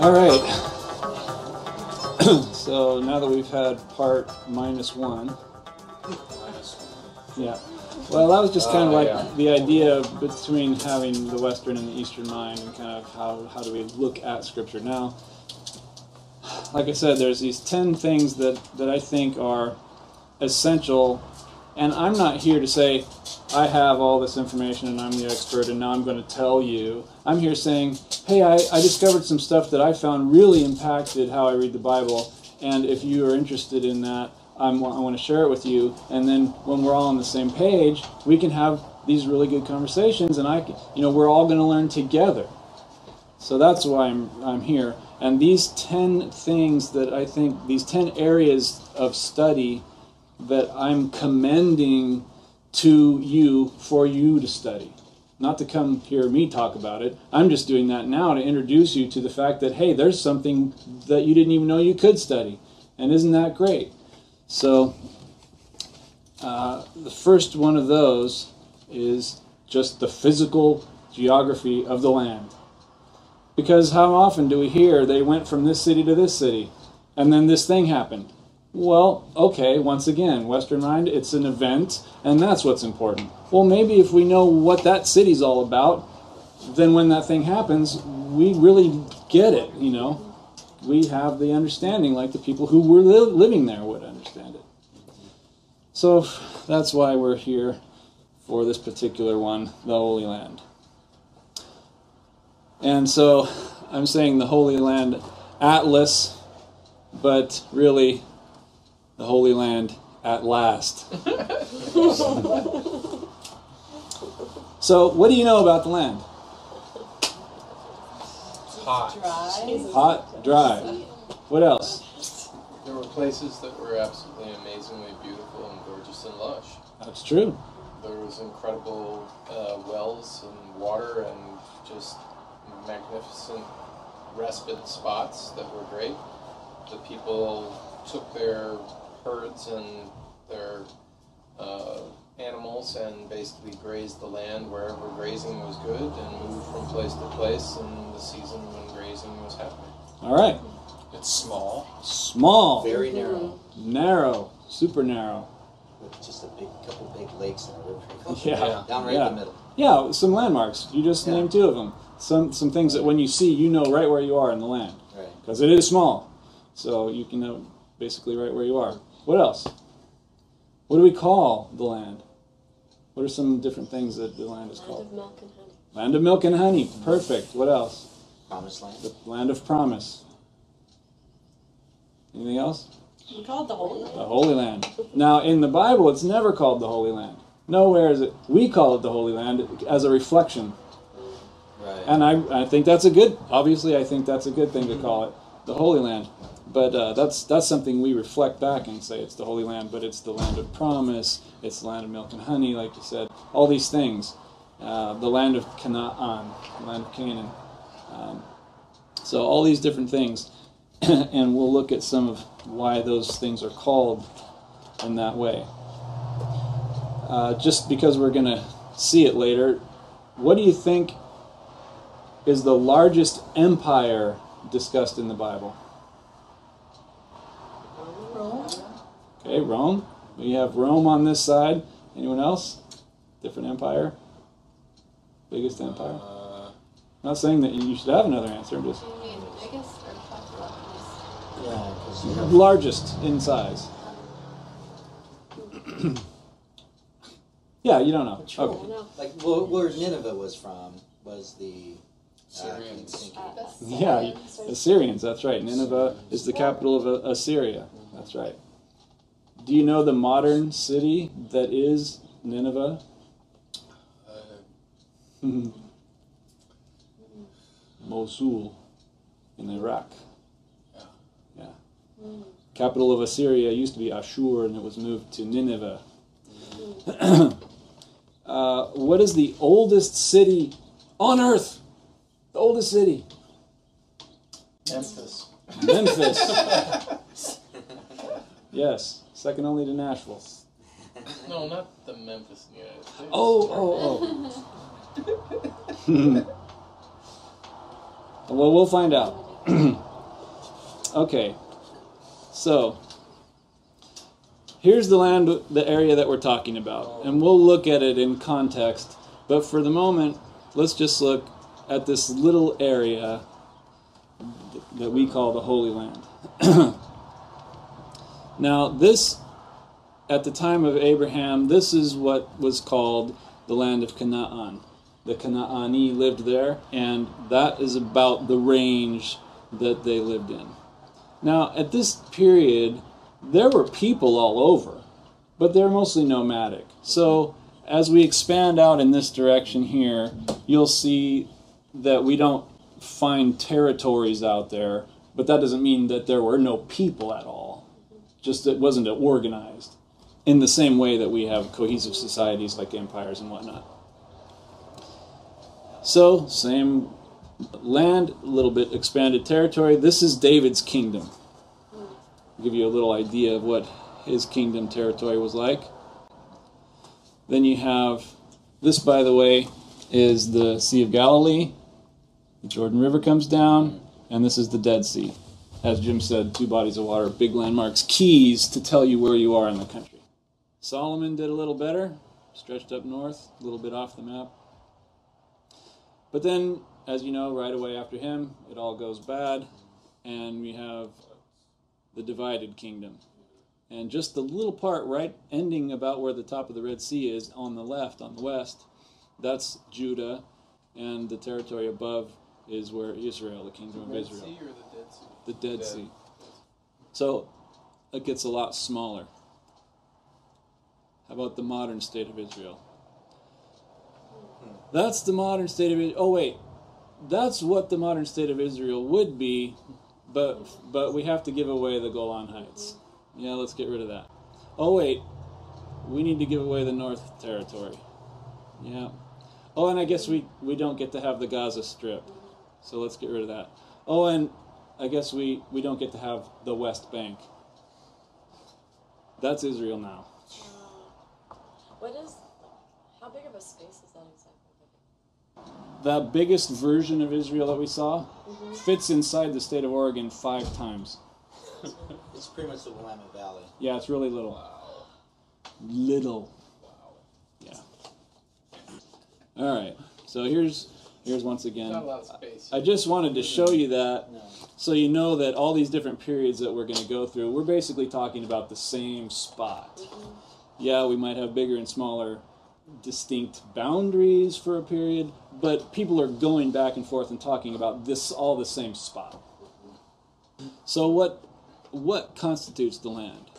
All right. So now that we've had part -1. Yeah. Well, that was just kind of like the idea between having the Western and the Eastern mind, and kind of how do we look at Scripture. Now, like I said, there's these 10 things that I think are essential, and I'm not here to say, I have all this information and I'm the expert and now I'm going to tell you. I'm here saying, hey, I discovered some stuff that I found really impacted how I read the Bible, and if you are interested in that, I want to share it with you, and then when we're all on the same page, we can have these really good conversations, and we're all going to learn together. So that's why I'm here. And these 10 things that I think, these 10 areas of study that I'm commending to you for you to study. Not to come hear me talk about it. I'm just doing that now to introduce you to the fact that, hey, there's something that you didn't even know you could study. And isn't that great? So the first one of those is just the physical geography of the land. Because how often do we hear they went from this city to this city, and then this thing happened? Well, okay, once again, Western mind, it's an event, and that's what's important. Well, maybe if we know what that city's all about, then when that thing happens, we really get it, We have the understanding like the people who were living there would understand it. So that's why we're here for this particular one, the Holy Land. And so I'm saying the Holy Land Atlas, but really the Holy Land at last. So what do you know about the land? Hot. Hot, dry. What else? There were places that were absolutely amazingly beautiful and gorgeous and lush. That's true. There was incredible wells and water and just magnificent respite spots that were great. The people took their herds and their animals and basically grazed the land wherever grazing was good and moved from place to place in the season when grazing was happening. All right. It's small. Small. Very narrow. Narrow. Super narrow. With just a couple big lakes and a river. Yeah. Down right in the middle. Yeah, some landmarks. You just named 2 of them. Some things that when you see, you know right where you are in the land. Right. Because it is small. So you can know basically right where you are. What else? What do we call the land? What are some different things that the land is called? Land of milk and honey. Land of milk and honey. Perfect. What else? Promised land. The land of promise. Anything else? We call it the Holy Land. The Holy Land. Now, in the Bible, it's never called the Holy Land. Nowhere is it. We call it the Holy Land as a reflection. Right. And I think that's a good, obviously I think that's a good thing to call it the Holy Land. But that's something we reflect back and say it's the Holy Land, but it's the land of promise, it's the land of milk and honey, like you said, all these things. The land of Canaan, the land of Canaan. So all these different things, and we'll look at some of why those things are called in that way. Just because we're going to see it later, what do you think is the largest empire discussed in the Bible? Rome. Okay, Rome. We have Rome on this side. Anyone else? Different empire? Biggest empire? I'm not saying that you should have another answer. I'm just Biggest or Yeah, 'cause you have largest in size. Yeah, you don't know. Okay. no. like where Nineveh was from was the Syrians. Yeah, Assyrians. That's right. Nineveh is the capital of Assyria. That's right. Do you know the modern city that is Nineveh? Mosul in Iraq. Yeah. Capital of Assyria used to be Ashur, and it was moved to Nineveh. What is the oldest city on earth? The oldest city. Memphis. Memphis. Yes, second only to Nashville. No, not the Memphis in the United States. Oh. Well, we'll find out. Okay, so here's the land, the area that we're talking about, and we'll look at it in context. But for the moment, let's just look at this little area that we call the Holy Land. Now, this, at the time of Abraham, this is what was called the land of Canaan. The Canaani lived there, and that is about the range that they lived in. Now, at this period, there were people all over, but they're mostly nomadic. So, as we expand out in this direction here, you'll see that we don't find territories out there, but that doesn't mean that there were no people at all. Just it wasn't organized in the same way that we have cohesive societies like empires and whatnot. So, same land, a little bit expanded territory. This is David's kingdom. I'll give you a little idea of what his kingdom territory was like. Then you have, this by the way, is the Sea of Galilee. The Jordan River comes down, and this is the Dead Sea. As Jim said, 2 bodies of water, big landmarks, keys to tell you where you are in the country. Solomon did a little better, stretched up north, a little bit off the map. But then, as you know, right away after him, it all goes bad, and we have the divided kingdom. And just the little part right ending about where the top of the Red Sea is on the left, on the west, that's Judah, and the territory above is where Israel, the kingdom of Israel. The Red Sea or the Dead Sea? The Dead Sea. So it gets a lot smaller. How about the modern state of Israel? That's the modern state of Israel. Oh wait, that's what the modern state of Israel would be, but we have to give away the Golan Heights. Yeah, let's get rid of that. Oh wait, we need to give away the North Territory. Yeah. Oh, and I guess we don't get to have the Gaza Strip, so let's get rid of that. Oh, and I guess we don't get to have the West Bank. That's Israel now. How big of a space is that exactly? The biggest version of Israel that we saw fits inside the state of Oregon 5 times. It's pretty much the Willamette Valley. Yeah, it's really little. Wow. Little. Wow. Yeah. All right. So here's once again. Not a lot of space. I just wanted to show you that, No. so you know that all these different periods that we're going to go through, we're basically talking about the same spot. Yeah, we might have bigger and smaller distinct boundaries for a period, but people are going back and forth and talking about this, all the same spot. So what constitutes the land?